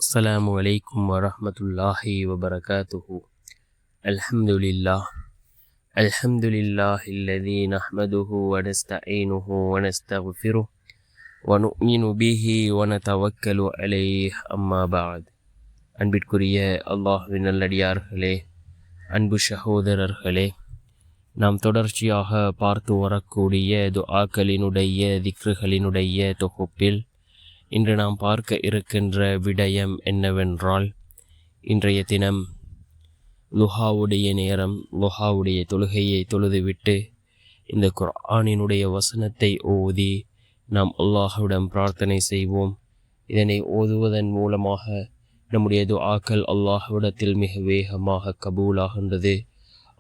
السلام عليكم ورحمة الله وبركاته. الحمد لله الذي نحمده ونستعينه ونستغفره ونؤمن به ونتوكل عليه. أما بعد. அன்பிற்குரிய அல்லாஹ்வின் நல்லடியார்களே, அன்பு சகோதரர்களே, நாம் தொடர்ச்சியாக பார்த்து வரக்கூடிய துஆக்களினுடைய திக்ருகளினுடைய தொகுப்பில் இன்று நாம் பார்க்க இருக்கின்ற விடயம் என்னவென்றால், இன்றைய தினம் லுஹாவுடைய நேரம், லுஹாவுடைய தொழுகையை தொழுதுவிட்டு இந்த குர்ஆனினுடைய வசனத்தை ஓதி நாம் அல்லாஹ்விடம் பிரார்த்தனை செய்வோம். இதனை ஓதுவதன் மூலமாக நம்முடைய துஆக்கள் அல்லாஹ்விடத்தில் மிக வேகமாக கபூலாகின்றது.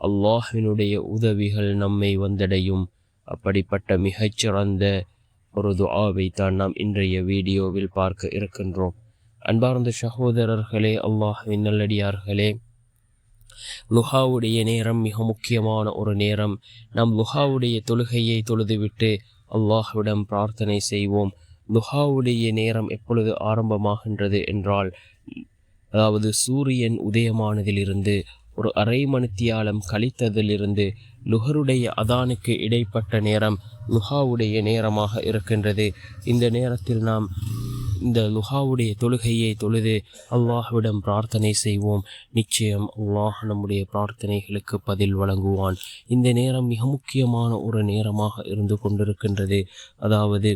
அல்லாஹ்வினுடைய உதவிகள் நம்மை வந்தடையும். அப்படிப்பட்ட மிகச்சிறந்த ஒரு துஆவை தான் நாம் இன்றைய வீடியோவில் பார்க்க இருக்கின்றோம். அன்பார்ந்த சகோதரர்களே, அல்லாஹ்வின் நல்லடியார்களே, லுஹாவுடைய நேரம் மிக முக்கியமான ஒரு நேரம். நாம் லுஹாவுடைய தொழுகையை தொழுதுவிட்டு அல்லாஹ்விடம் பிரார்த்தனை செய்வோம். லுஹாவுடைய நேரம் எப்பொழுது ஆரம்பமாகின்றது என்றால், அதாவது சூரியன் உதயமானதிலிருந்து ஒரு அரை மணித்தியாலம் கழித்ததிலிருந்து லுஹருடைய அதானுக்கு இடைப்பட்ட நேரம் லுஹாவுடைய நேரமாக இருக்கின்றது. இந்த நேரத்தில் நாம் இந்த லுஹாவுடைய தொழுகையை தொழுது அல்லாஹ்விடம் பிரார்த்தனை செய்வோம். நிச்சயம் அல்லாஹ் நம்முடைய பிரார்த்தனைகளுக்கு பதில் வழங்குவான். இந்த நேரம் மிக முக்கியமான ஒரு நேரமாக இருந்து கொண்டிருக்கின்றது. அதாவது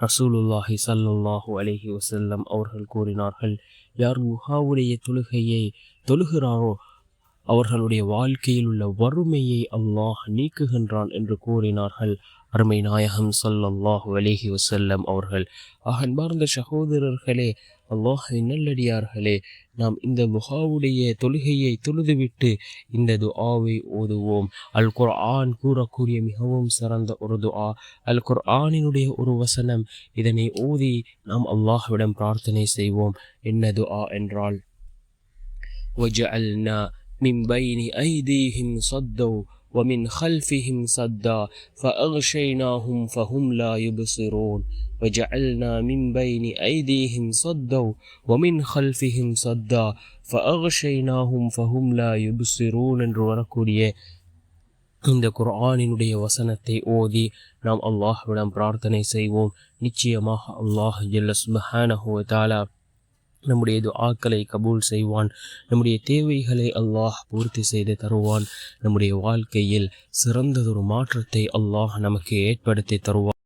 ரசூலுல்லாஹி ஸல்லல்லாஹு அலைஹி வஸல்லம் அவர்கள் கூறினார்கள், யார் லுஹாவுடைய தொழுகையை தொழுகிறாரோ அவர்களுடைய வாழ்க்கையில் உள்ள வறுமையை அல்லாஹ் நீக்குகின்றான் என்று கூறினார்கள் அருமை நாயகம் ஸல்லல்லாஹு அலைஹி வஸல்லம் அவர்கள். அன்பார்ந்த சகோதரர்களே, அல்லாஹ்வின் நல்லடியார்களே, நாம் இந்த லுஹாவுடைய தொழுகையை தொழுதுவிட்டு இந்த துஆவை ஓதுவோம். அல் குர்ஆன் கூறக்கூடிய மிகவும் சிறந்த ஒரு துஆ, அல் குர்ஆனினுடைய ஒரு வசனம். இதனை ஓதி நாம் அல்லாஹ்விடம் பிரார்த்தனை செய்வோம். என்ன துஆ என்றால், وَجَعَلْنَا مِنْ بَيْنِ أَيْدِيهِمْ صَدًّا وَمِنْ خَلْفِهِمْ صَدًّا فَأَغْشَيْنَاهُمْ فَهُمْ لَا يُبْصِرُونَ وَجَعَلْنَا مِنْ بَيْنِ أَيْدِيهِمْ صَدًّا وَمِنْ خَلْفِهِمْ صَدًّا فَأَغْشَيْنَاهُمْ فَهُمْ لَا يُبْصِرُونَ என்று வரக்கூடிய இந்த குர்ஆனினுடைய வசனத்தை ஓதி நாம் அல்லாஹ்விடம் பிரார்த்தனை செய்வோம். நிச்சயமாக அல்லாஹ் ஜல்ல சுப்ஹானஹு வ தஆலா நம்முடைய துஆக்களை கபூல் செய்வான். நம்முடைய தேவைகளை அல்லாஹ் பூர்த்தி செய்து தருவான். நம்முடைய வாழ்க்கையில் சிறந்ததொரு மாற்றத்தை அல்லாஹ் நமக்கு ஏற்படுத்தி தருவான்.